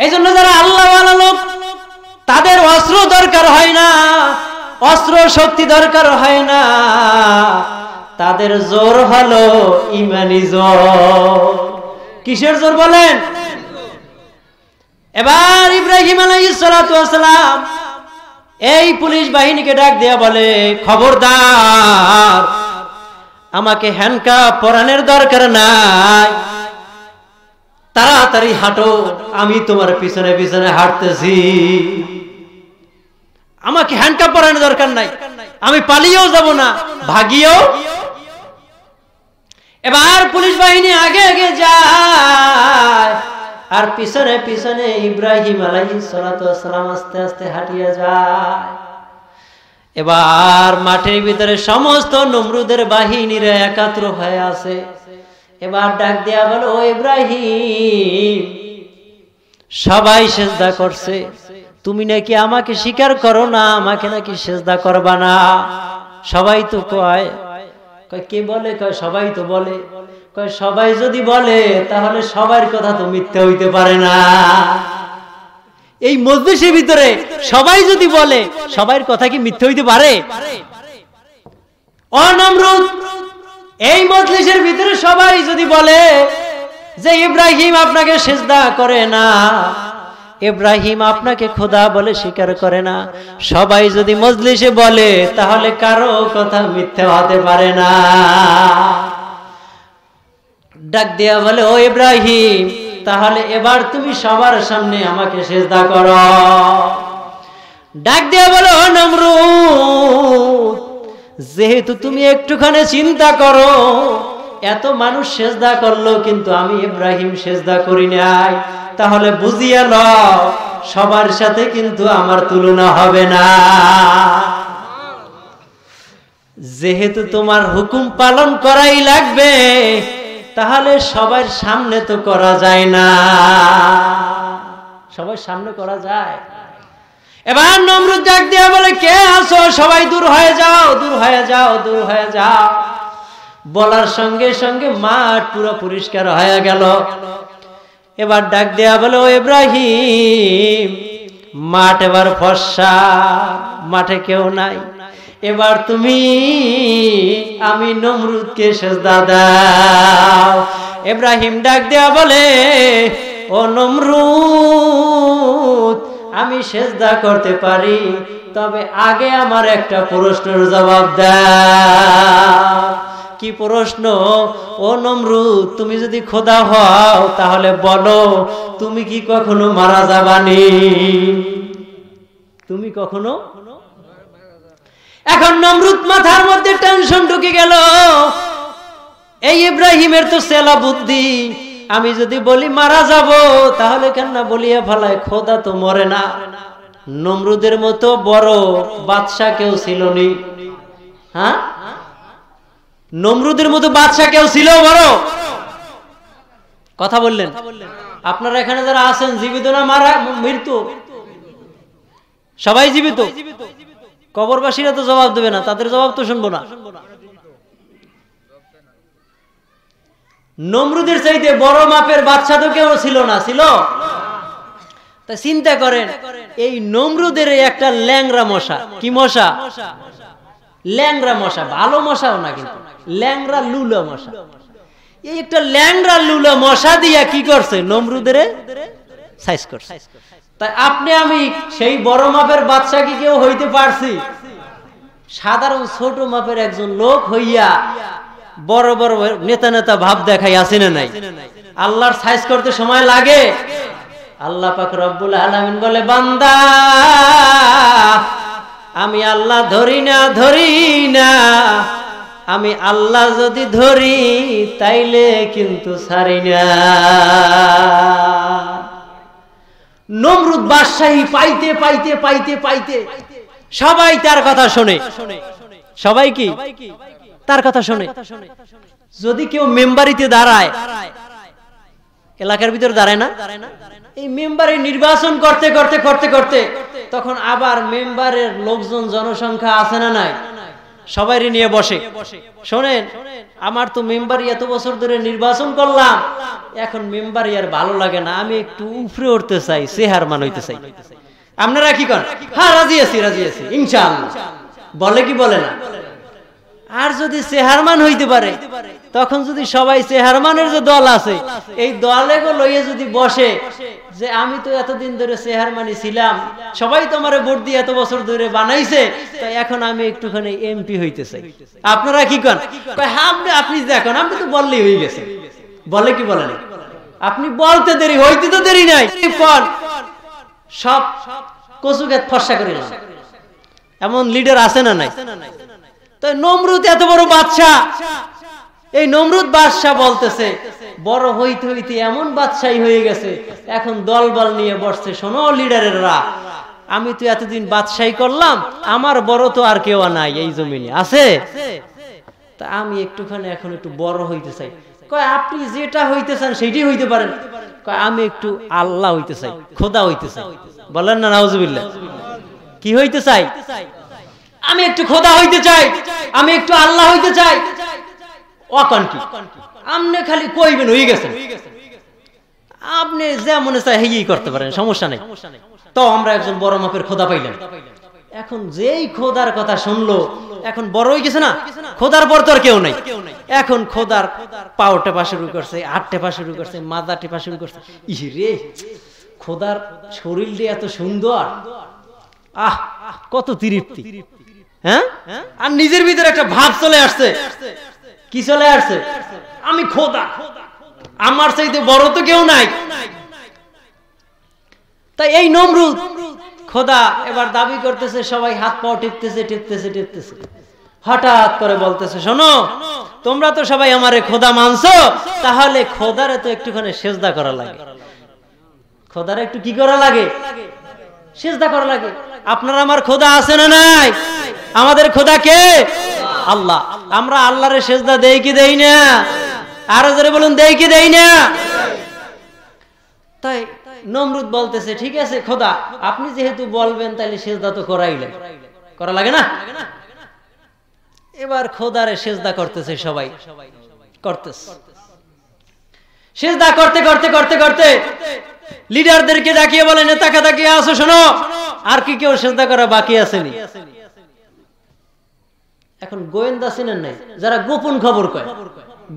এই জন্য যারা আল্লাহওয়ালা লোক তাদের অস্ত্র দরকার হয় না, অস্ত্র শক্তি দরকার হয় না, তাদের জোর হলো ঈমানি জোর। কিসের জোর বলেন? এবার ইব্রাহিম আলাইহিস সালাতু ওয়াস সালাম এই পুলিশ বাহিনীকে ডাক দেয়া বলে, খবরদার, আমাকে হ্যান্ডকাফ পরানোর দরকার নাই, তাড়াতাড়ি হাঁটো, আমি তোমার পিছনে পিছনে হাঁটতেছি, আমাকে হ্যান্ডকাফ পরানোর দরকার নাই, আমি পালিয়েও যাব না, ভাগিয়েও। এবার পুলিশ বাহিনী আগে আগে যায় আর পিছনে পিছনে ইব্রাহিম আলাইহিস সালাতু ওয়াস সালাম আস্তে আস্তে হাঁটিয়ে যায়। এবার মাঠের ভিতরে সমস্ত নমরুদের বাহিনীরা একাত্র হয়ে আছে। এবার ডাক দেয়া বলো, ও ইব্রাহিম, সবাই সিজদা করছে, তুমি নাকি আমাকে স্বীকার করো না, আমাকে নাকি সিজদা করবা না? সবাই তো কয়, কে বলে? কয় সবাই তো বলে। কয় সবাই যদি বলে তাহলে সবার কথা তো মিথ্যা হইতে পারে না। এই মজলিসের ভিতরে সবাই যদি বলে, সবার কথা কি মিথ্যা হইতে পারে? ও নমরুদ, এই মজলিসের ভিতরে সবাই যদি বলে যে ইব্রাহিম আপনাকে সিজদা করে না, ইব্রাহিম আপনাকে খোদা বলে স্বীকার করে না, সবাই যদি মজলিসে বলে তাহলে কারো কথা মিথ্যা হতে পারে না। ডাক দেয়া বলে, ও ইব্রাহিম, তাহলে এবার তুমি সবার সামনে আমাকে সিজদা করো। ডাক দেয়া বলে, ও নমরুদ, যেহেতু তুমি একটুখানি চিন্তা করো, এত মানুষ সিজদা করলো কিন্তু আমি ইব্রাহিম সিজদা করি নাই, তাহলে বুঝিয়ে লও সবার সাথে কিন্তু আমার তুলনা হবে না। যেহেতু তোমার হুকুম পালন করাই লাগবে, তাহলে সবার সামনে তো করা যায় না। সবার সামনে করা যায়? এবার নমরুদ ডাক দিয়া বলে, কে আছো? সবাই দূর হয়ে যাও, দূর হয়ে যাও, দূর হয়ে যাও। বলার সঙ্গে সঙ্গে মাঠ পুরো পরিষ্কার হয়ে গেল। এবার ডাক দেয়া বলে, ও ইব্রাহিম, মাঠ এবার ফর্সা, মাঠে কেউ নাই, এবার তুমি আমি নমরুদকে সিজদা দাও। ইব্রাহিম ডাক দেয়া বলে, ও নমরুদ, আমি সিজদা করতে পারি, তবে আগে আমার একটা প্রশ্নের জবাব দাও। কি প্রশ্ন? ও নমরুদ, তুমি যদি খোদা হও তাহলে বলো, তুমি কি কখনো মারা যাবানি? তুমি কখনো? এখন নমরুদ মাথার মধ্যে টেনশন ঢুকে গেল, এই ইব্রাহিমের তো সেলা বুদ্ধি, আমি যদি বলি মারা যাব তাহলে কেন না বলিয়া ফেলায়, খোদা তো মরে না। নমরুদের মতো বড় বাদশা কেউ ছিল নি? হ্যাঁ, নমরুদের মতো বাদশা কেউ ছিল বড়? কথা বললেন? আপনারা এখানে যারা আছেন, জীবিত না মারা মৃত্যু? সবাই জীবিত। কবরবাসীরা তো জবাব দেবে না, তাদের জবাব তো শুনবো না। নমরুদের চাইতে বড় মাপের বাদশা তো কেউ ছিল না? ছিল? তা চিন্তা করেন, এই নমরুদের একটা ল্যাংরা মশা। কি মশা? ল্যাংরা মশা। ভালো মশাও না, কিন্তু ল্যাংরা লুলা মশা। এই একটা ল্যাংরা লুলা মশা দিয়া কি করছে? নমরুদের সাইজ করছে। তাই আপনি আমি সেই বড় মাপের বাদশা কি কেউ হইতে পারছি? সাধারণ ছোট মাপের একজন লোক হইয়া বড় বড় নেতা নেতা ভাব দেখাই আছে না নাই? আল্লাহর সাইজ করতে সময় লাগে। আল্লাহ পাক রব্বুল আলামিন বলে, বান্দা, আমি আল্লাহ ধরি না, আমি আল্লাহ যদি ধরি তাইলে কিন্তু ছাড়ি না। নমরুদ বাদশাহী পাইতে পাইতে পাইতে পাইতে সবাই তার কথা শোনে। সবাই কি তার কথা শোনে? যদি কেউ মেম্বারিতে দাঁড়ায়, এলাকার ভিতরে দাঁড়ায় না, এই মেম্বারে নির্বাচন করতে করতে করতে করতে তখন আবার মেম্বারের লোকজন জনসংখ্যা আছে না নাই? সবাইরে নিয়ে বসে, শোনেন আমার তো মেম্বারি এত বছর ধরে নির্বাচন করলাম, এখন মেম্বারি আর ভালো লাগে না, আমি একটু উপরে উঠতে চাই, চেহারমান হইতে চাই। আপনারা কি করেন? হ্যাঁ রাজি আছি ইনশাআল্লাহ, বলে কি বলে না? আর যদি চেহারমান হইতে পারে, তখন যদি সবাই চেহারমানের যে দল আছে এই দলে লইয়ে যদি বসে যে আমি তো এতদিন ধরে চেহারমানি ছিলাম, সবাই তো আমারে ভোট দিয়ে এত বছর ধরে বানাইছে, তো এখন আমি একটুখানি এমপি হইতে চাই। আপনারা কি করেন? আপনি দেখুন, আপনি তো বললেই হয়ে গেছে, বলে কি বলে না? আপনি বলতে দেরি, হইতে তো দেরি নাই, সব কচু গাছ ফর্সা করে এমন লিডার আছে না নাই? তো নমরুদ এত বড় বাদশা, এই নমরুদ বাদশা বলতেছে বড় হইতে হইতে এমন বাদশাহী হয়ে গেছে, এখন দলবল নিয়ে বসছে, শোনো লিডারেরা, আমি তো এতদিন বাদশাহী করলাম, আমার বড় তো আর কেউ নাই এই জমিনে, আছে? তা আমি একটুখানি এখন একটু বড় হইতে চাই। কয় আপনি যেটা হইতে চান সেইটাই হইতে পারেন। কয় আমি একটু আল্লাহ হইতে চাই, খোদা হইতে চাই। বলেন না নাউজুবিল্লাহ। কি হইতে চাই? আমি একটু খোদা হইতে চাই, আমি একটু আল্লাহ হইতে চাই। অকন কি আপনি খালি কইবেন হয়ে গেছেন, আপনি যা মনে চায় হেই করতে পারেন, সমস্যা নেই। তো আমরা একজন বড় মাপের খোদা পাইলেন। এখন যেই খোদার কথা শুনলো, এখন বড় হয়ে গেছে না, খোদার পর তো আর কেউ নাই। এখন খোদার পাও টেপা শুরু করছে, হাত টেপা শুরু করছে, মাজা টেপা শুরু করছে। ইরে খোদার শরীরটা এত সুন্দর, আহ কত তৃপ্তি। হ্যাঁ, আর নিজের ভিতরে একটা ভাব চলে আসছে। কি চলে আসছে? আমি খোদা, আমার চাইতে বড় তো কেউ নাই। তাই এই নমরুদ খোদা এবার দাবি করতেছে, সবাই হাত পাও টিপতেছে টিপতেছে টিপতেছে। হঠাৎ করে বলতেছে, শোনো তোমরা তো সবাই আমারে খোদা মানছো, তাহলে খোদারে তো একটুখানি সেজদা করা লাগে। খোদারে একটু কি করা লাগে? সেজদা করা লাগে। আপনারা আমার খোদা আছে না নাই? আমাদের খোদা কে? আল্লাহ। আমরা আল্লাহরে সেজদা দেই কি দেই না? আরো জোরে বলুন, দেই কি দেই না? তাই নমরুদ বলতেছে, ঠিক আছে খোদা, আপনি যেহেতু বলবেন তাহলে সেজদা তো করাইলেন, করা লাগে না? এবার খোদারে সেজদা করতেছে, সবাই করতেছে। সেজদা করতে করতে করতে করতে লিডারদেরকে ডাকিয়ে বলে, নেতাকে ডাকিয়ে আসো, শোনো আর কি কেউ সেজদা করা বাকি আসেনি? এখন গোয়েন্দা চিনেন নাই, যারা গোপন খবর কয়।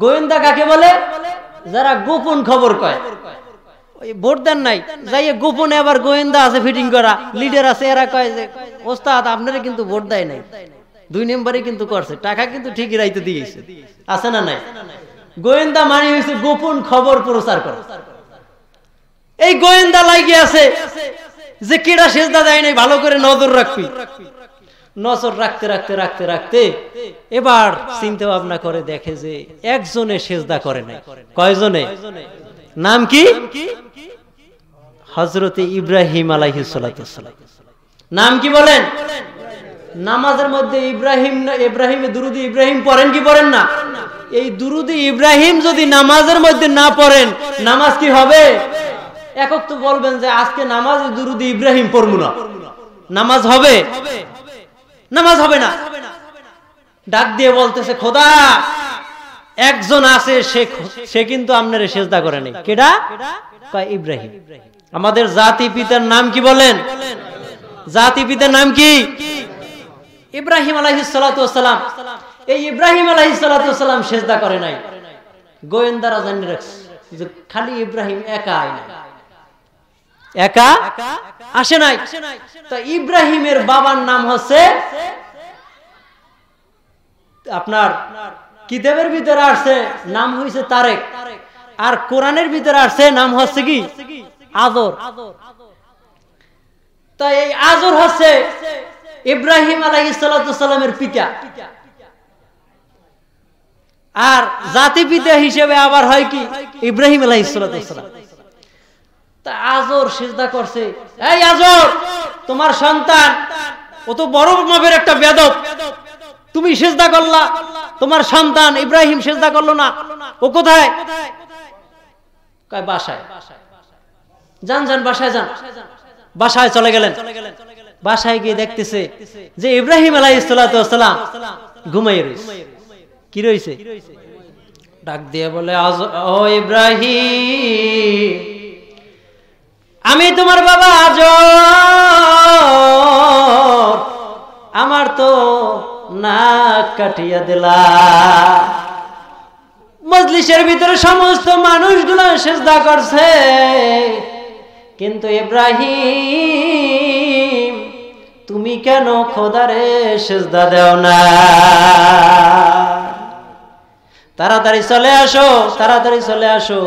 গোয়েন্দা কাকে বলে? যারা গোপন খবর কয়। ওই ভোট দেন নাই, যাই গোপনে আবার গোয়েন্দা আছে ফিটিং করা, লিডার আছে, এরা কয় যে ওস্তাদ আপনারা কিন্তু ভোট দেয় নাই, 2 নম্বরে কিন্তু করছে, টাকা কিন্তু ঠিকই রাইতে দিয়েছে, আছে না নাই? গোয়েন্দা মানে হয়েছে গোপন খবর প্রচার করে। এই গোয়েন্দা লাগিয়ে আছে যে কেডা সেজদা দেয় নাই, ভালো করে নজর রাখবি। নজর রাখতে রাখতে রাখতে রাখতে এবার চিন্তা ভাবনা করে দেখে যে একজনে সেজদা করে নাই। কয়জনে? নাম কি? হযরতে ইব্রাহিম আলাইহিস সালাতু ওয়াসসালাম। নাম কি বলেন? নামাজের মধ্যে ইব্রাহিমে দুরুদ ইব্রাহিম পড়েন কি পড়েন না? এই দুরুদ ইব্রাহিম যদি নামাজের মধ্যে না পড়েন, নামাজ কি হবে? একক তো বলবেন যে আজকে নামাজে দুরুদ ইব্রাহিম পড়বো না, নামাজ হবে? নামাজ হবে না। ডাক দিয়ে বলতেছে, খোদা একজন আছে, সে কিন্তু আপনারে সেজদা করে নাই। কেডা? কয় ইব্রাহিম। আমাদের জাতি পিতার নাম কি বলেন? জাতি পিতার নাম কি? ইব্রাহিম আলাইহিস সালাতু ওয়াসসালাম। এই ইব্রাহিম আলাইহিস সালাতু ওয়াসসালাম সেজদা করে নাই। গোয়েন্দারা জানিয়ে রাখছে যে খালি ইব্রাহিম একা আয় না, একা আসে নাই। তো ইব্রাহিমের বাবার নাম হচ্ছে, আপনার কিতাবের ভিতরে আসছে নাম হইছে তারেক, আর কোরআনের ভিতরে আসছে নাম হচ্ছে কি? আজর। তো এই আজর হচ্ছে ইব্রাহিম আলাইহিস সালাতু ওয়াসসালামের পিতা, আর জাতি পিতা হিসেবে আবার হয় কি? ইব্রাহিম আলাইহিস সালাতু ওয়াসসালাম। তা আজর সিজদা করছে, এই আজর তোমার সন্তান ও তো বড় মাপের একটা বেদব, তুমি সিজদা করলা, তোমার সন্তান ইব্রাহিম সিজদা করলো না, ও কোথায়? কয় বাসায়। যান যান বাসায় যান। বাসায় চলে গেলেন। বাসায় গিয়ে দেখতেছে যে ইব্রাহিম আলাইহিস সালাতু ওয়াসসালাম ঘুমাই রইছে। কি রইছে? ডাক দিয়ে বলে, ও ইব্রাহিম, আমি তোমার বাবা আজর, আমার তো নাক কাটিয়া দিলা। মজলিসের ভিতরে সমস্ত মানুষগুলো সিজদা করছে, কিন্তু ইব্রাহিম তুমি কেন খোদারে সিজদা দাও না? তাড়াতাড়ি চলে আসো, তাড়াতাড়ি চলে আসো,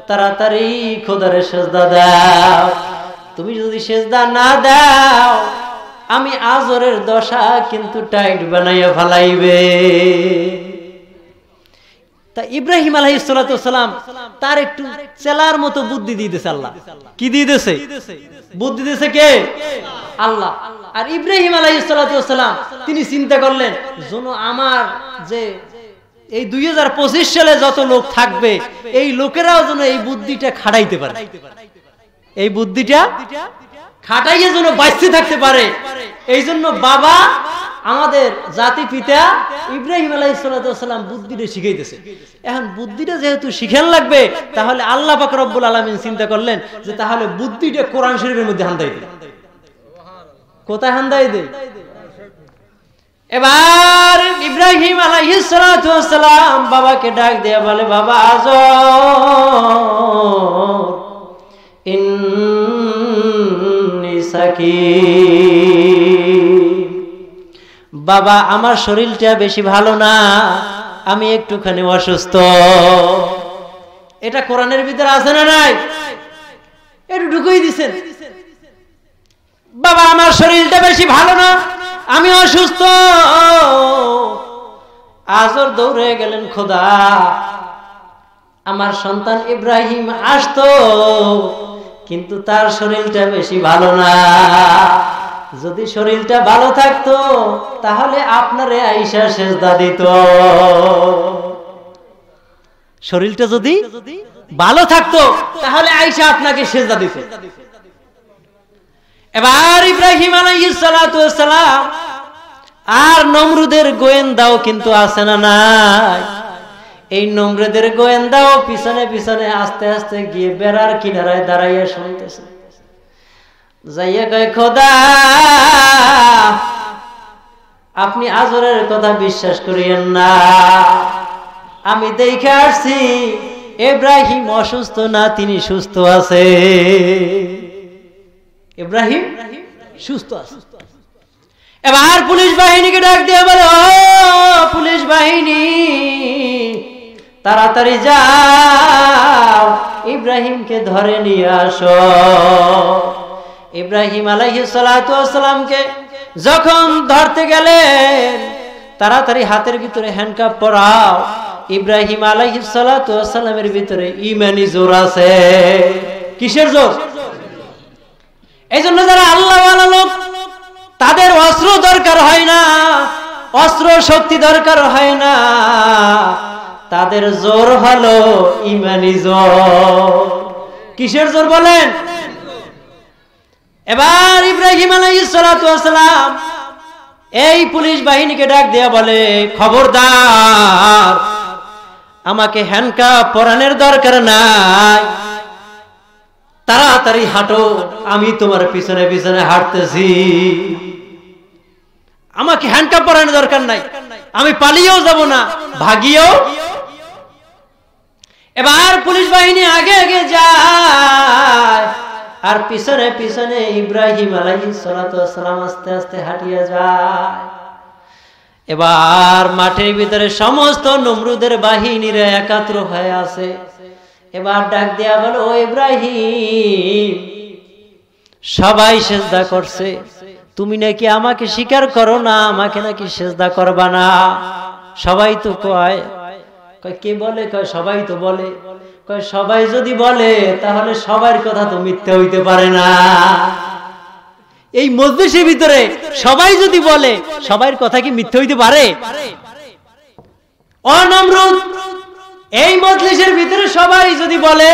তাড়াতাড়ি খোদারে সিজদা দাও। তুমি যদি সিজদা না দাও, আমি আজরের দশা কিন্তু টাইট বানাইয়া ফেলাইবে। তা ইব্রাহিম আলাইহিস সালাতু ওয়াস সালাম তার একটু চেলার মতো বুদ্ধি দিয়ে দিয়েছে আল্লাহ। কি দিয়ে দিয়েছে? বুদ্ধি দিয়েছে কে? আল্লাহ। আর ইব্রাহিম আলাইহিস সালাতু ওয়াস সালাম তিনি চিন্তা করলেন, যেন আমার যে এই 2025 সালে যত লোক থাকবে, এই লোকেরাও যেন এই বুদ্ধিটা খাটাইতে পারে, এই বুদ্ধিটা খাটাইয়ে যেন বাঁচতে থাকতে পারে। এই জন্য বাবা আমাদের জাতি পিতা ইব্রাহিম আলাইহিস সালাতু ওয়াস সালাম বুদ্ধিটা শিখাইতেছে। এখন বুদ্ধিটা যেহেতু শিখান লাগবে, তাহলে আল্লাহ পাক রব্বুল আলামিন চিন্তা করলেন যে তাহলে বুদ্ধিটা কোরআন শরীফের মধ্যে হান্দাই দেয়। কোথায় হান্দাই দেয়? এবার ইব্রাহিম আলাইহিস সালাতু ওয়াস সালাম বাবাকে ডাক দিয়ে বলে, বাবা আজর, ইন্নী সাকিম, বাবা আমার শরীরটা বেশি ভালো না, আমি একটুখানি অসুস্থ। এটা কোরআনের ভিতরে আছে না নাই? একটু ঢুকুই দিছেন, বাবা আমার শরীরটা বেশি ভালো না, আমি অসুস্থ। আজর দৌড়ে গেলেন, খোদা আমার সন্তান ইব্রাহিম আসতো, কিন্তু তার শরীরটা বেশি ভালো না। যদি শরীরটা ভালো থাকতো তাহলে আপনারে আয়েশা সেজদা দিত। শরীরটা যদি ভালো থাকতো তাহলে আয়েশা আপনাকে সেজদা দিত। এবার ইব্রাহিম আলাইহিস সালাতু ওয়াস সালাম আর নমরুদের গোয়েন্দাও কিন্তু আছে না নাই? এই নমরুদের গোয়েন্দাও পিছনে পিছনে আস্তে আস্তে গিয়ে বেড়ার কিনারায় দাঁড়াইয়া শুনতেছে। যাইয়া কয়, খোদা আপনি আজরের কথা বিশ্বাস করিয়েন না, আমি দেখে আসছি ইব্রাহিম অসুস্থ না, তিনি সুস্থ আছে। ইব্রাহিম সুস্থ আছে। এবার পুলিশ বাহিনীকে ডাক দিয়ে বলে, ও পুলিশ বাহিনী, তাড়াতাড়ি যাও, ইব্রাহিমকে ধরে নিয়ে আসো। ইব্রাহিম আলাইহিস সালাতু ওয়াস সালামকে যখন ধরতে গেলেন, তাড়াতাড়ি হাতের ভিতরে হ্যান্ডকাপ পরাও। ইব্রাহিম আলাইহিস সালাতু ওয়াস সালামের ভিতরে ঈমানি জোর আছে। কিসের জোর? এই জন্য যারা আল্লাহওয়ালা লোক, তাদের অস্ত্র দরকার হয় না, অস্ত্র শক্তি দরকার হয় না, তাদের জোর হলো ঈমানি জোর। কিসের জোর বলেন? এবার ইব্রাহিম আলাইহিস সালাতু ওয়াস সালাম এই পুলিশ বাহিনীকে ডাক দেয়া বলে, খবরদার, আমাকে হ্যান্ডকাপ পরানোর দরকার নাই, তাড়াতাড়ি হাঁটো, আমি তোমার পিছনে পিছনে হাঁটতেছি, আমাকে হ্যান্ডকাপ পরানোর দরকার নাই, আমি পালিয়েও যাব না, ভাগিয়েও। এবার পুলিশ বাহিনী আগে আগে যায়, আর পিছনে পিছনে ইব্রাহিম আলাইহিস সালাতু ওয়াস সালাম আস্তে আস্তে হাঁটিয়া যায়। এবার মাঠের ভিতরে সমস্ত নমরুদের বাহিনীরা একাত্র হয়ে আছে। এবার ডাক দেয়া বলো, ও ইব্রাহিম, সবাই সিজদা করছে, তুমি নাকি আমাকে স্বীকার করো না, আমাকে নাকি সিজদা করবা না? সবাই তো কয়, কে বলে? কয় সবাই তো বলে। কয় সবাই যদি বলে তাহলে সবার কথা তো মিথ্যা হইতে পারে না। এই মজলিসের ভিতরে সবাই যদি বলে, সবার কথা কি মিথ্যা হইতে পারে? ও নমরুদ, এই মজলিসের ভিতরে সবাই যদি বলে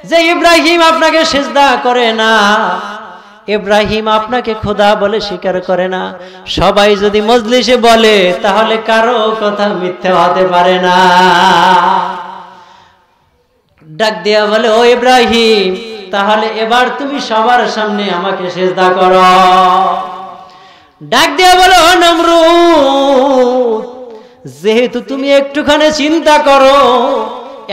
যে ইব্রাহিম আপনাকে সিজদা করে না, ইব্রাহিম আপনাকে খোদা বলে স্বীকার করে না। সবাই যদি মজলিসে বলে তাহলে কারো কথা মিথ্যা হতে পারে না। ডাক দিয়া বলে, ও ইব্রাহিম, তাহলে এবার তুমি সবার সামনে আমাকে সিজদা করো। ডাক দিয়া বলে, ও নমরুদ, যেহেতু তুমি একটুখানি চিন্তা করো,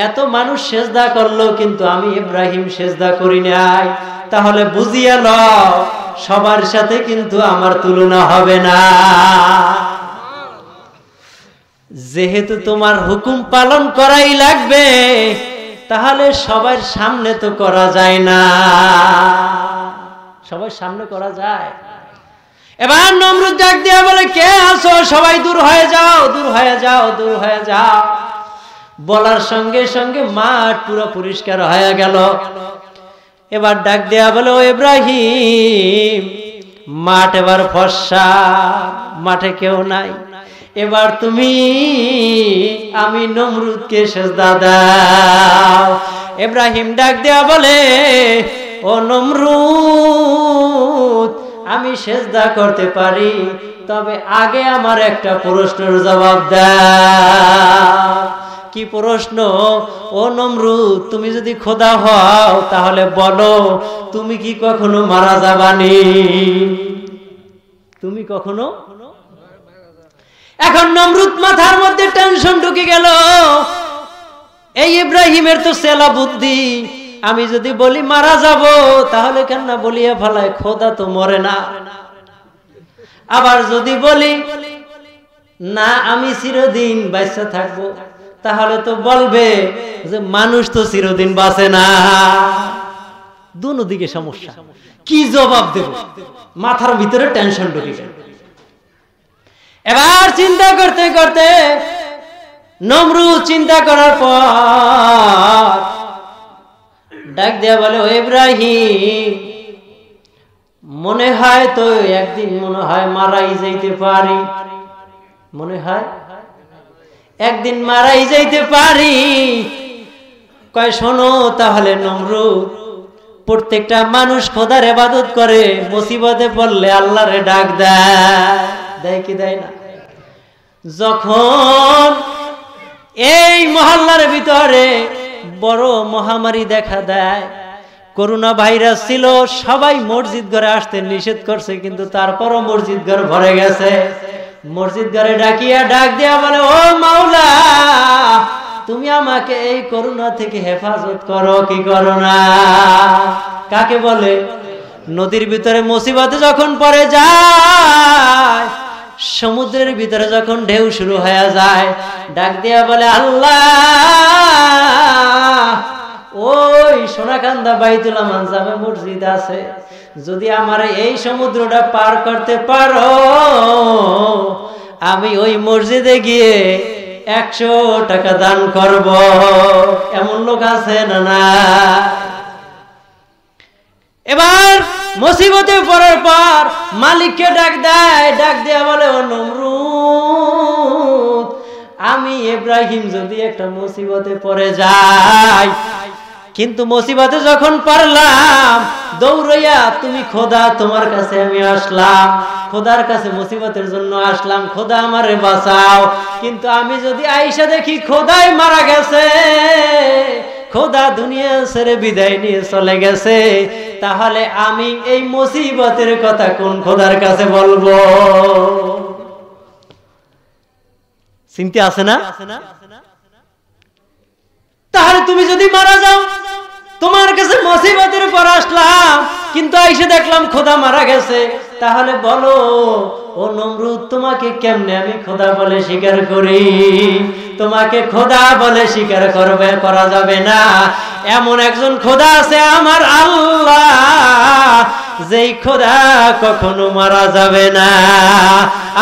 এত মানুষ সিজদা করলো কিন্তু আমি ইব্রাহিম সিজদা করি নাই, তাহলে বুঝিয়ে নাও সবার সাথে কিন্তু আমার তুলনা হবে না। যেহেতু তোমার হুকুম পালন করাই লাগবে, তাহলে সবার সামনে তো করা যায় না। সবার সামনে করা যায়? এবার নমরুদ ডাক দিয়া বলে, কে আছো? সবাই দূর হয়ে যাও, দূর হয়ে যাও, দূর হয়ে যাও। বলার সঙ্গে সঙ্গে মাঠ পুরো পরিষ্কার হয়ে গেল। এবার ডাক দেয়া বলে, ও ইব্রাহিম, মাঠ এবার ফর্সা, মাঠে কেউ নাই। এবার তুমি আমি নমরুদকে সিজদা দাও। ইব্রাহিম ডাক দেয়া বলে, ও নমরুদ, আমি সিজদা করতে পারি, তবে আগে আমার একটা প্রশ্নের জবাব দাও। কি প্রশ্ন? ও নমরুদ, তুমি যদি খোদা হও তাহলে বলো, তুমি কি কখনো মারা যাবানি? তুমি কখনো? এখন নমরুদ মাথার মধ্যে টেনশন ঢুকে গেল। এই ইব্রাহিমের তো সেলা বুদ্ধি, আমি যদি বলি মারা যাব, তাহলে কেন না বলিয়া ফেলায়, খোদা তো মরে না। আবার যদি বলি না আমি চিরদিন বাইসা থাকবো, তাহলে তো বলবে যে মানুষ তো চিরদিন বাঁচে না। দুনো দিকে সমস্যা, কি জবাব দেব? মাথার ভিতরে টেনশন ঢুকে গেল। এবার চিন্তা করতে করতে নমরুদ চিন্তা করার পর ডাক দেয়া বলে, ও ইব্রাহিম, মনে হয় তো একদিন মনে হয় মারাই যাইতে পারি, মনে হয় একদিন মারাই যাইতে পারি। কয়, শোনো তাহলে নমরুদ, প্রত্যেকটা মানুষ খোদার ইবাদত করে, মুসিবতে পড়লে আল্লাহরে ডাক দেয়, দেয় কি দেয় না? যখন এই মহল্লার ভিতরে বড় মহামারী দেখা দেয়, করোনা ভাইরাস ছিল, সবাই মসজিদ ঘরে আসতে নিষেধ করছে, কিন্তু তারপরও মসজিদ ঘর ভরে গেছে। মসজিদ ঘরে ডাকিয়া ডাক দিয়া বলে, ও মাওলা, তুমি আমাকে এই করোনা থেকে হেফাজত করো কি করো না? কাকে বলে? নদীর ভিতরে মুসিবতে যখন পড়ে যায়, সমুদ্রের ভিতরে যখন ঢেউ শুরু হয়ে যায়, ডাক দিয়া বলে, আল্লাহ, ওই সোনাকান্দা বাইতুল আমান জামে মসজিদ আছে, যদি আমার এই সমুদ্রটা পার করতে পারো, আমি ওই মসজিদে গিয়ে 100 টাকা দান করব। এমন লোক আছে না? না। এবার মুসিবতে পড়ার পর মালিককে ডাক দেয়, ডাক দেয়া বলে, ও নমরুদ, আমি ইব্রাহিম যদি একটা মুসিবতে পড়ে যাই, কিন্তু মুসিবতে যখন পারলাম দৌড়াইয়া, তুমি খোদা, তোমার কাছে আমি আসলাম, খোদার কাছে মুসিবতের জন্য আসলাম, খোদা আমারে বাঁচাও। কিন্তু আমি যদি আইসা দেখি খোদাই মারা গেছে, খোদা দুনিয়া ছেড়ে বিদায় নিয়ে চলে গেছে, তাহলে আমি এই মুসিবতের কথা কোন খোদার কাছে বলবো? চিন্তা আছে না? তাহলে তুমি যদি মারা যাও, তোমার কাছে মুসিবতের পর আসলাম, কিন্তু আইসে দেখলাম খোদা মারা গেছে, তাহলে বলো ও নমরুদ, তোমাকে কেমনে আমি খোদা বলে স্বীকার করি? তোমাকে খোদা বলে স্বীকার করা যাবে না। এমন একজন খোদা আছে আমার আল্লাহ, যেই খোদা কখনো মারা যাবে না।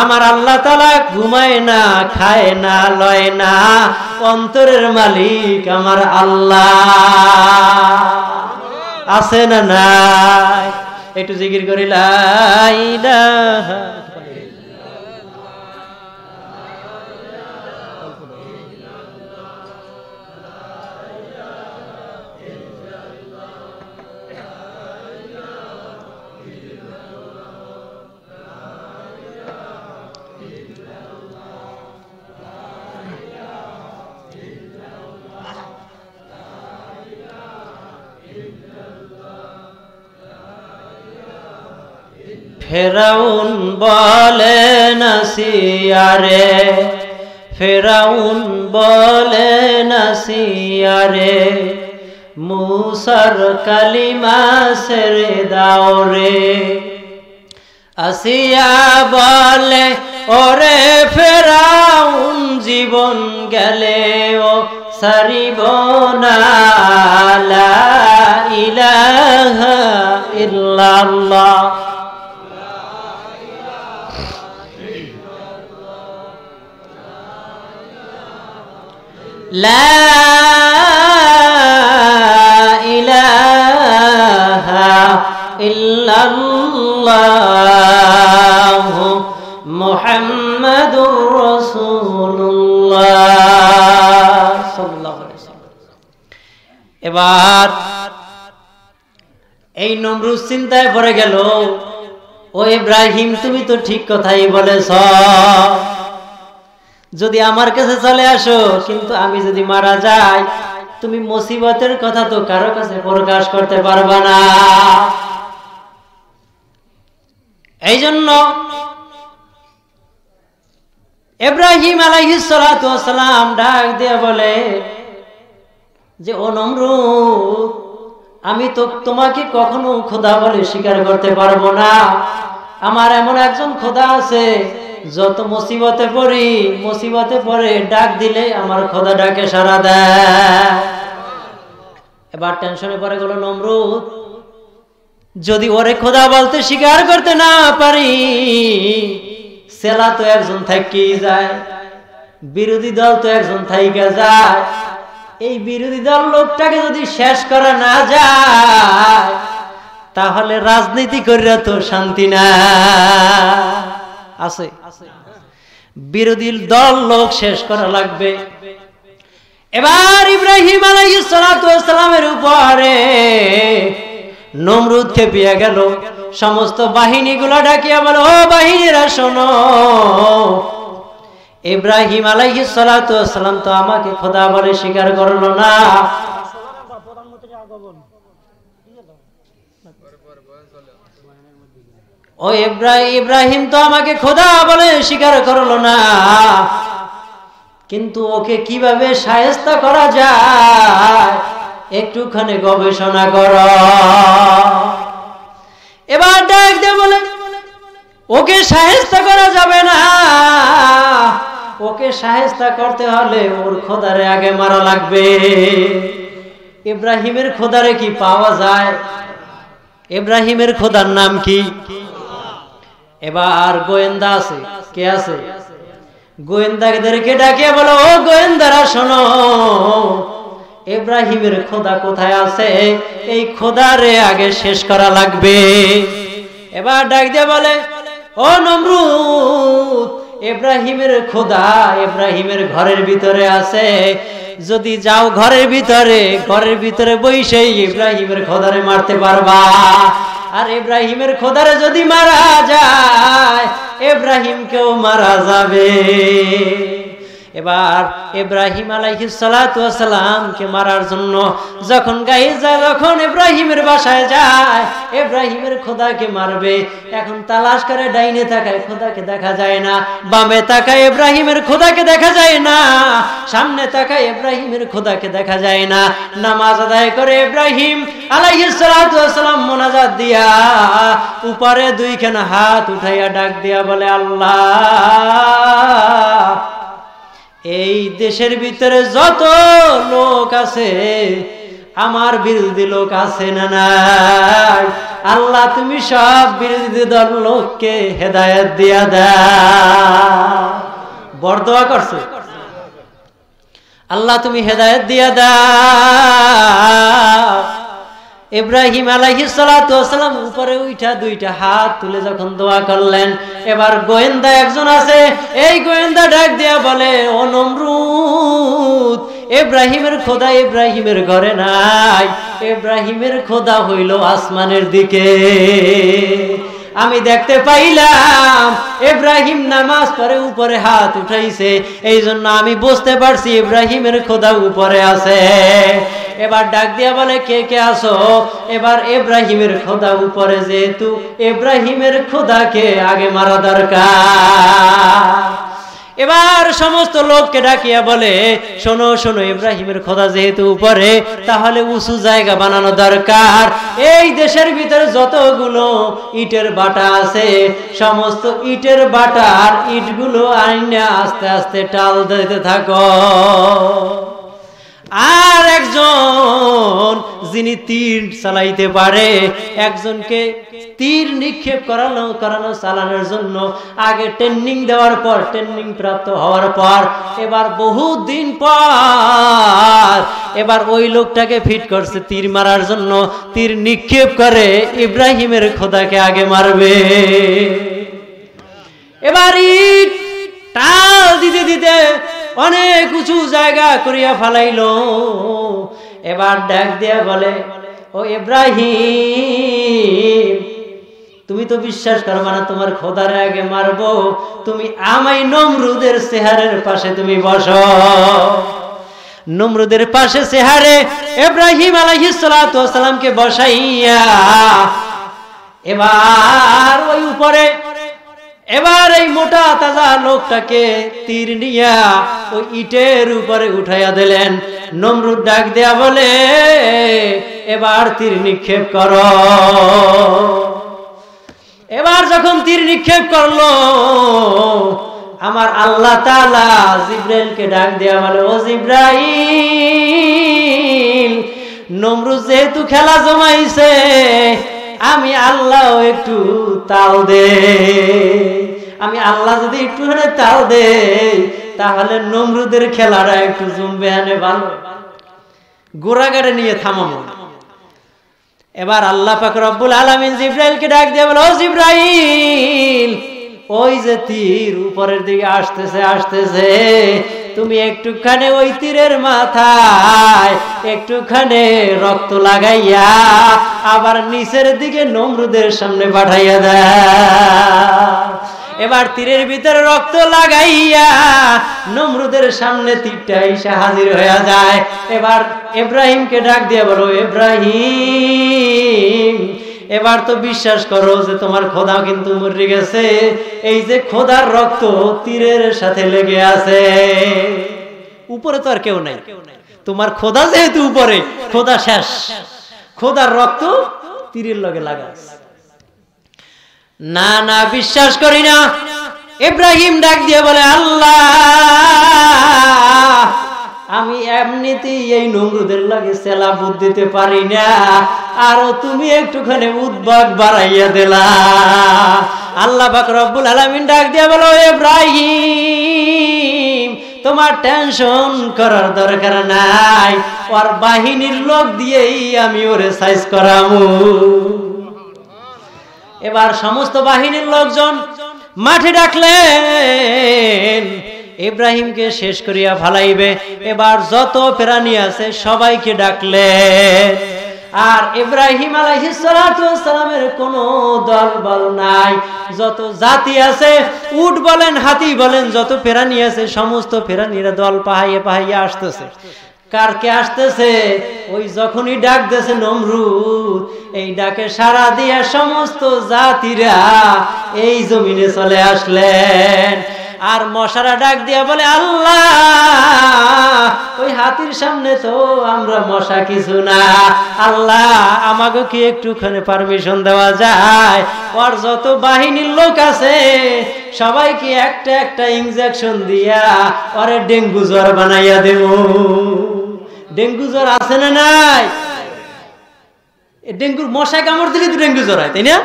আমার আল্লাহ তাআলা ঘুমায় না, খায় না, লয় না, অন্তরের মালিক আমার আল্লাহ। আছে না নাই? একটু জিকির করি, লা ইলাহা ফেরাউন বলে নাসিয়ারে, ফেরাউন বলে নাসিয়ারে, মুসার কালিমা ছেড়ে দাও রে। আসিয়া বলে ওরে ফেরাউন জীবন গেলে ও সারিব না, লা ইলাহা ইল্লাল্লাহ। লা ইলাহা ইল্লাল্লাহ মুহাম্মাদুর রাসূলুল্লাহ সাল্লাল্লাহু আলাইহি ওয়াসাল্লাম। এবার এই নমরুদ চিন্তায় পড়ে গেল, ও ইব্রাহিম তুমি তো ঠিক কথাই বলেছ, যদি আমার কাছে চলে আসো, কিন্তু আমি যদি মারা যাই তুমি মুসিবতের কথা তো কারো কাছে প্রকাশ করতে পারবা না। এই জন্য ইব্রাহিম আলাইহিস সালাতু ওয়াস সালাম ডাক দিয়ে বলে যে ও নমরুদ, আমি তো তোমাকে কখনো খোদা বলে স্বীকার করতে পারবো না। আমার এমন একজন খোদা আছে, যত মুসিবতে পড়ি, মুসিবতে পড়ে ডাক দিলে আমার খোদা ডাকে সাড়া দেয়। এবার টেনশনে পড়ে গেল নমরুদ, যদি ওরে খোদা বলতে স্বীকার করতে না পারি, সেলা তো একজন থাকি যায়, বিরোধী দল তো একজন থাইকা যায়। এই বিরোধী দল লোকটাকে যদি শেষ করা না যায়, তাহলে রাজনীতি করিয়া তো শান্তি না আছে। বিরোধী দল লোক শেষ করা লাগবে। এবার ইব্রাহিম আলাইহিস সালাতু ওয়াস সালামের উপরে নমরুদ খেপিয়া গেল। সমস্ত বাহিনীগুলো ডাকিয়া বলে, ও বাহিনীরা শোনো, ইব্রাহিম আলাইহিস সালাতু ওয়াস সালাম তো আমাকে খোদা বলে স্বীকার করলো না। ও ইব্রাহিম তো আমাকে খোদা বলে স্বীকার করলো না, কিন্তু ওকে কিভাবে শায়েস্তা করা যায় একটুখানি গবেষণা কর। এবার ডাক দিয়ে বলে, ওকে শায়েস্তা করা যাবে না, ওকে শায়েস্তা করতে হলে ওর খোদারে আগে মারা লাগবে। ইব্রাহিমের খোদারে কি পাওয়া যায়? ইব্রাহিমের খোদার নাম কি? এবার গোয়েন্দা আছে, কে আছে? গোয়েন্দাদেরকে ডাকে বলো, ও গোয়েন্দারা শোনো, ইব্রাহিমের খোদা কোথায় আছে? এই খোদারে আগে শেষ করা লাগবে। এবার ডাক দিয়ে বলে, ও নমরুদ, ইব্রাহিমের খোদা ইব্রাহিমের ঘরের ভিতরে আছে। যদি যাও ঘরের ভিতরে বসে ইব্রাহিমের খোদারে মারতে পারবা। আর ইব্রাহিমের খোদারে যদি মারা যায়, ইব্রাহিমকেও মারা যাবে। এবার ইব্রাহিম আলাইহিস সালাতু ওয়াস সালামকে মারার জন্য যখন যখন ইব্রাহিমের বাসায় যায়, ইব্রাহিমের খোদাকে মারবে। এখন তালাশ করে, ডাইনে তাকায় খোদাকে দেখা যায় না, বামে তাকায় ইব্রাহিমের খোদাকে দেখা যায় না, সামনে তাকায় ইব্রাহিমের খোদাকে দেখা যায় না। নামাজ আদায় করে ইব্রাহিম আলাইহিস সালাতু ওয়াস সালাম মুনাজাত দিয়া উপরে দুইখানা হাত উঠাইয়া ডাক দিয়া বলে, আল্লাহ, এই দেশের ভিতরে যত লোক আছে, আমার বিরোধী লোক আছে না নাই, আল্লাহ তুমি সব বিরোধী দল লোককে হেদায়েত দিয়া দাও। বরদোয়া করছে, আল্লাহ তুমি হেদায়েত দিয়া দাও। ইব্রাহিম আলাইহিস সালাতু ওয়াস সালাম উপরে উঠা দুইটা হাত তুলে যখন দোয়া করলেন, এবার গোয়েন্দা একজন আছে, এই গোয়েন্দা ডাক দিয়া বলে, ও নমরুদ, ইব্রাহিমের খোদা ইব্রাহিমের ঘরে নাই, ইব্রাহিমের খোদা হইল আসমানের দিকে। আমি দেখতে পাইলাম ইব্রাহিম নামাজ পড়ে উপরে হাত উঠাইছে, এই জন্য আমি বুঝতে পারছি ইব্রাহিমের খোদা উপরে আছে। এবার ডাক দিয়া বলে কে কে আসো। এবার ইব্রাহিমের খোদা উপরে, যেহেতু ইব্রাহিমের খোদাকে আগে মারা দরকার। এবার সমস্ত লোককে ডাকিয়া বলে শোনো শোনো, ইব্রাহিমের খোদা যেহেতু উপরে, তাহলে উঁচু জায়গা বানানো দরকার। এই দেশের ভিতরে যতগুলো ইটের বাটা আছে, সমস্ত ইটের বাটার ইটগুলো আইনা আস্তে আস্তে টাল দিতে থাকো। আর একজন যিনি তীর চালাইতে পারে, একজনকে তীর নিক্ষেপ করানো চালানোর জন্য আগে ট্রেনিং দেওয়ার পর, ট্রেনিং প্রাপ্ত হওয়ার পর, এবার বহুত দিন পর এবার ওই লোকটাকে ফিট করছে তীর মারার জন্য। তীর নিক্ষেপ করে ইব্রাহিমের খোদাকে আগে মারবে। এবার ইট টাল দিতে দিতে অনেক উঁচু জায়গা করিয়া ফালাইল। এবার ডাক দিয়া বলে ও ইব্রাহিম, তুমি তো বিশ্বাস করবে না, তোমার খোদারে আগে মারবো, তুমি আমাই নমরুদের চেহারের পাশে তুমি বসো। নমরুদের পাশে চেহারে ইব্রাহিম আলাইহিস সালাতু ওয়াস সালামকে বসাইয়া এবার ওই উপরে, এবার এই মোটা তাজা লোকটাকে তীর নিয়া ওই ইটের উপরে উঠাইয়া দিলেন। নমরুদ ডাক দেয়া বলে এবার তীর নিক্ষেপ করো। এবার যখন তীর নিক্ষেপ করলো, আমার আল্লাহ তাআলা জিবরাইলকে ডাক দেয়া বলে ও জিবরাইল, নমরুদ যেহেতু খেলা জমাইছে, আমি আল্লাহ একটু তাল দে, আমি আল্লাহ যদি একটু তাল দে, তাহলে নমরুদের খেলাটা একটু জমবে, আনে ভালো, গোড়াগাড়ে নিয়ে থামাবো। এবার আল্লাহ পাক রব্বুল আলামিন জিবরাইলকে ডাক দিয়ে বলে ও জিবরাইল, ওই যে তীর উপরের দিকে আসতেছে, তুমি একটুখানি ওই তীরের মাথায় একটুখানি রক্ত লাগাইয়া আবার নিচের দিকে নমরুদের সামনে পাঠাইয়া দাও। এবার তীরের ভিতরে রক্ত লাগাইয়া নমরুদের সামনে তীরটা এসে হাজির হয়ে যায়। এবার ইব্রাহিমকে ডাক দিয়ে বলো ইব্রাহিম, এবার তো বিশ্বাস করো যে তোমার খোদা কিন্তু মরে গেছে, এই যে খোদার রক্ত তীরের সাথে লেগে আছে, উপরে তো আর কেউ নাই, তোমার খোদা যেহেতু উপরে, খোদা শেষ, খোদার রক্ত তীরের লগে লাগা। না না, বিশ্বাস করি না। ইব্রাহিম ডাক দিয়ে বলে আল্লাহ, আমি এমনিতেই এই নমরুদের লাগে সেলা বুদ্ধিতে পারি না, আরো তুমি একটুখানি উদ্বাগ বাড়াইয়া দিলা। আল্লাহ পাক রব্বুল আলামিন ডাক দিয়ে বলো ইব্রাহিম, তোমার টেনশন করার দরকার নাই, ওর বাহিনীর লোক দিয়েই আমি ওরে সাইজ করামু। এবার সমস্ত বাহিনীর লোকজন মাঠে ডাকলেন, ইব্রাহিমকে শেষ করিয়া ফালাইবে। এবার যত প্রাণী আছে সবাইকে ডাকলেন, আর ইব্রাহিম আলাইহিস সালাতু ওয়াস সালামের কোনো দল বল নাই, যত জাতি আছে, উট বলেন হাতি বলেন, যত প্রাণী আছে সমস্ত প্রাণীরা দল পাহাইয়া আসতেছে। কারকে আসতেছে? ওই যখনই ডাক দিয়েছে নমরুদ, এই ডাকে সাড়া দিয়া সমস্ত জাতিরা এই জমিনে চলে আসলেন। আর মশারা ডাক দিয়া বলে আল্লাহ, ওই হাতির সামনে তো আমরা মশা কিছু না, আল্লাহ আমাকে কি একটুখানি পারমিশন দেওয়া যায়? ওর যত বাহিনীর লোক আছে সবাইকে একটা একটা ইনজেকশন দিয়া ওরে ডেঙ্গু জ্বর বানাইয়া দেব। ডেঙ্গু জ্বর আছে না নাই? ডেঙ্গুর মশায় কামড় দিলে তো ডেঙ্গু জ্বর হয়, তাই না?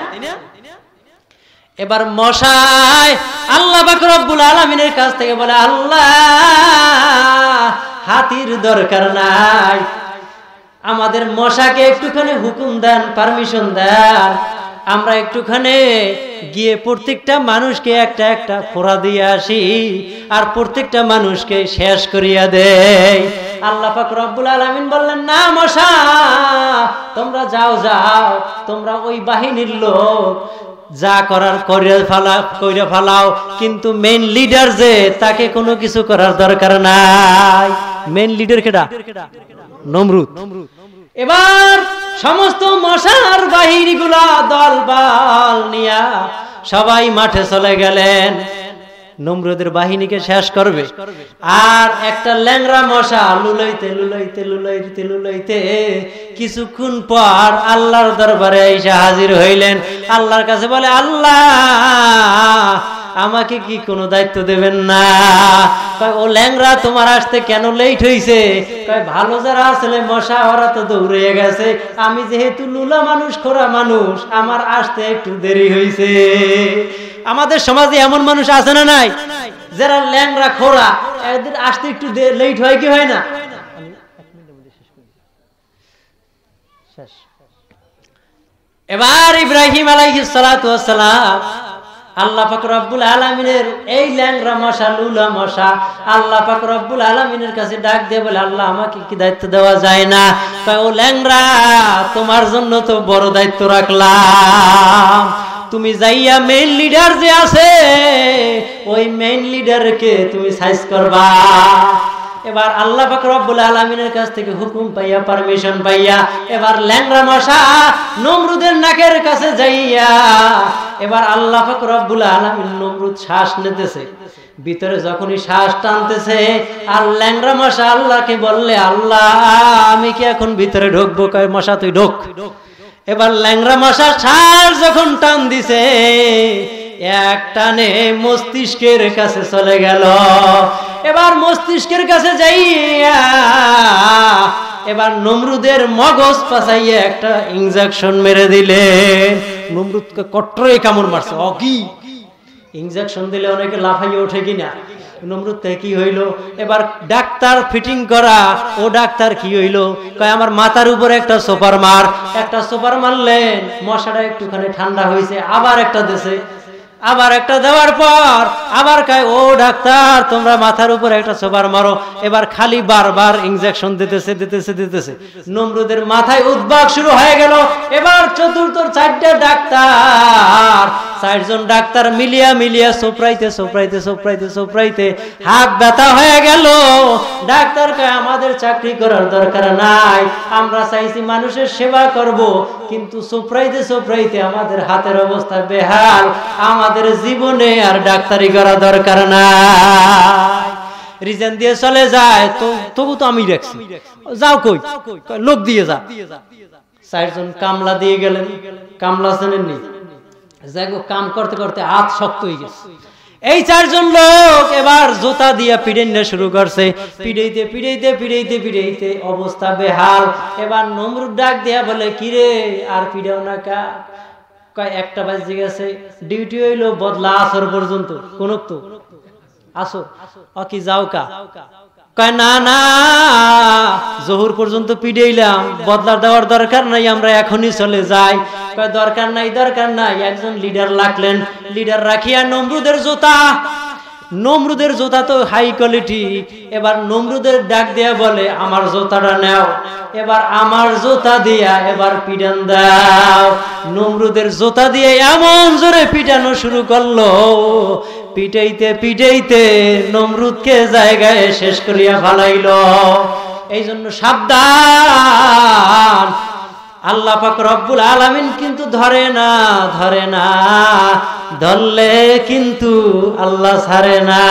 এবার মশায় আল্লাহ পাক রব্বুল আলামিনের কাছ থেকে বলে আল্লাহ, হাতির দরকার নাই, আমাদের মশাকে একটুখানি হুকুম দেন, পারমিশন দেন, আমরা একটুখানি গিয়ে প্রত্যেকটা মানুষকে একটা একটা ফোড়া দিয়ে আসি, আর প্রত্যেকটা মানুষকে শেষ করিয়া দেই। আল্লাহ পাক রব্বুল আলামিন বললেন না মশা, তোমরা যাও, তোমরা ওই বাহিনীর লোক যা করার কইরা ফালাও, কিন্তু মেইন লিডার যে, তাকে কোনো কিছু করার দরকার নাই। মেইন লিডার কেডা? নমরুদ। এবার সমস্ত মশার বাহিনীগুলা দলবল নিয়া সবাই মাঠে চলে গেলেন, নমরুদের বাহিনীকে শেষ করবে। আর একটা ল্যাংড়া মশা লুলাইতে লুলাইতে লুলাইতে লুলাইতে কিছুক্ষণ পর আল্লাহর দরবারে এসে হাজির হইলেন। আল্লাহর কাছে বলে, আল্লাহ আমাকে কি কোনো দায়িত্ব দেবেন না? ও ল্যাংড়া তোমার আসতে কেন লেট হইছে? ভালো যারা আসলে মশা ওরা তো দৌড়ে গেছে, আমি যেহেতু লুলা মানুষ, খোরা মানুষ, আমার আসতে একটু দেরি হইছে। আমাদের সমাজে এমন মানুষ আছে না নাই, যারা ল্যাংড়া খোরা এদের আসতে একটু লেট হয় কি হয় না? এবার ইব্রাহিম আলাইহিস সালাতু ওয়াস সালাম আল্লাহ পাক রব্বুল আলামিনের এই ল্যাংড়া মশা, লুলা মশা, আল্লাহ পাক রব্বুল আলামিনের কাছে ডাক দিয়ে বলে, আল্লাহ আমাকে কি দায়িত্ব দেওয়া যায় না? ও ল্যাংড়া, তোমার জন্য তো বড় দায়িত্ব রাখলাম, তুমি যাইয়া মেইন লিডার যে আছে ওই মেইন লিডারকে তুমি সাইজ করবা। এবার আল্লাহ পাক রব্বুল আলামিনের কাছ থেকে হুকুম পাইয়া, পারমিশন পাইয়া, এবার ল্যাংড়া মশা নমরুদের নাকের কাছে যাইয়া এবার আল্লাহ পাক রব্বুল আলামিন, নমরুদ শ্বাস নিতেছে, ভিতরে যখনই শ্বাস টানতেছে আর ল্যাংড়া মশা আল্লাহকে বললে, আল্লাহ আমি কি এখন ভিতরে ঢুকবো? কয় মশা তুই ঢোক। এবার ল্যাংড়া মশা শ্বাস যখন টান দিছে এক টানে মস্তিষ্কের কাছে চলে গেল। এবার মস্তিষ্কের কাছে যাইয়া এবার নমরুদের মগজ পাছাইয়া একটা ইনজেকশন মেরে দিলেন। নমরুদকে কট্টরে কামড় মারছে। অকি ইনজেকশন দিলে অনেকে লাফাইয়ে ওঠে কিনা? নমরুদ কি হইল? এবার ডাক্তার ফিটিং করা, ও ডাক্তার কি হইল? কয় আমার মাথার উপরে একটা সোপার মার। একটা সোপার মারলেন, মশাটা একটুখানি ঠান্ডা হয়েছে, আবার একটা দেশে, আবার একটা দেওয়ার পর আবার কয়, ও ডাক্তার তোমরা মাথার উপরে একটা সোপার মারো। এবার খালি বারবার ইনজেকশন দিতেছে দিতেছে দিতেছে। নমরুদের মাথায় উদ্বাগ শুরু হয়ে গেল। এবার চতুর্থ চারটা ডাক্তার, চারজন ডাক্তার মিলিয়া মিলিয়া সোপরাইতে সোপরাইতে সোপরাইতে সোপরাইতে হাত ব্যথা হয়ে গেল। ডাক্তার কয় আমাদের চাকরি করার দরকার নাই, আমরা চাইছি মানুষের সেবা করব, কিন্তু সোপরাইতে সোপরাইতে আমাদের হাতের অবস্থা বেহাল, আমাদের জীবনে আর ডাক্তারি করা দরকার নাই। রিজন দিয়ে চলে যায়। তো তবু তো আমি রাখছি, যাও কই? লোক দিয়ে যা। চারজন কামলা দিয়ে গেলেন। কামলা চেনেননি? যাই হোক, কাম করতে করতে হাত শক্ত হয়ে গেছে। এই চারজন লোক এবার জুতা দিয়া পিড়াইতে শুরু করছে। পিড়াইতে পিড়াইতে পিড়াইতে পিড়াইতে অবস্থা বেহাল। এবার নমরুদ ডাক দিয়া বলে, কিরে আর পিড়াও না কা? কয় একটা বাজে গেছে, ডিউটি হইলো বদলা আসর পর্যন্ত। কোন তো আসো অকি যাও কা? কয় না না, জোহর পর্যন্ত পিড়াইলাম, বদলা দেওয়ার দরকার নাই, আমরা এখনই চলে যাই। কয় দরকার নাই দরকার নাই। একজন লিডার লাগলেন, লিডার রাখিয়া নমরুদের জুতা, নমরুদের জুতা তো হাই কোয়ালিটি। এবার নমরুদের ডাক দিয়া বলে, আমার জুতাটা নাও। এবার আমার জুতা দিয়া এবার পিটান দাও। নমরুদের জুতা দিয়ে এমন জোরে পিটানো শুরু করলো, পিটাইতে পিটাইতে নমরুদকে জায়গায় শেষ করিয়া ফেলাইল। এই জন্য সাবধান, আল্লাহ পাক রব্বুল আলামিন কিন্তু ধরে না, ধরে না, ধরলে কিন্তু আল্লাহ ছাড়ে না।